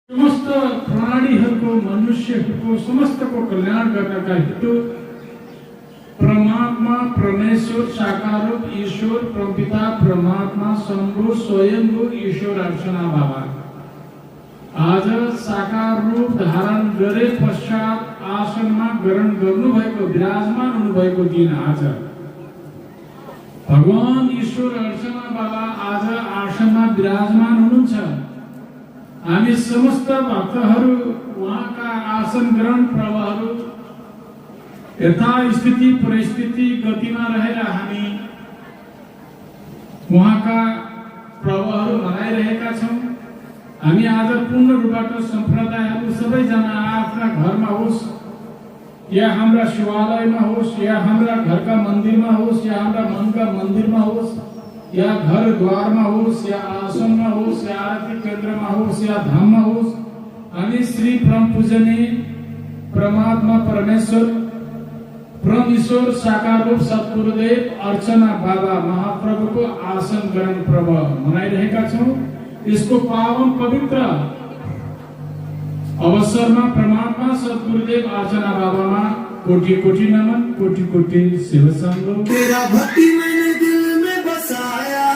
समस्त प्राणीहरूको मनुष्यहरूको समस्तको कल्याण गर्नका हेतु परमात्मा परमेश्वर साकार रूप ईश्वर परमपिता परमात्मा शंभु स्वयंभू ईश्वर अर्चना बाबा आज साकार रूप धारण गरे पश्चात आसनमा ग्रहण गर्नुभएको विराजमान हुनुभएको दिन आज भगवान ईश्वर अर्चना बाबा आज आसनमा विराजमान हुनुहुन्छ। हामी समस्त भक्तहरू उहाँका आसन ग्रहण प्रभावहरू यथास्थिति परिस्थिति गतिमा रहेर हामी उहाँका प्रभावहरू मनाइरहेका छौँ। हामी आज पूर्ण रूपबाट सम्प्रदायहरू सबैजना आफ्ना घरमा होस् या हाम्रा शिवालयमा होस् या हाम्रा घरका मन्दिरमा होस् या हाम्रा मनका मन्दिरमा होस् या घर द्वारमा होस् या आसनमा होस् या आरती केन्द्रमा होस् या धाममा होस् हामी श्री परम पूजनीय परमात्मा परमेश्वर परम ईश्वर साकार रूप सद्गुरुदेव अर्चना बाबा महाप्रभुको आसन ग्रहण पर्व मनाइरहेका छौँ। यसको पावन पवित्र अवसरमा परमात्मा सद्गुरुदेव अर्चना बाबामा कोटि कोटि नमन कोटि कोटि शिव संग। तेरा भक्ति मैंने दिल में बसाया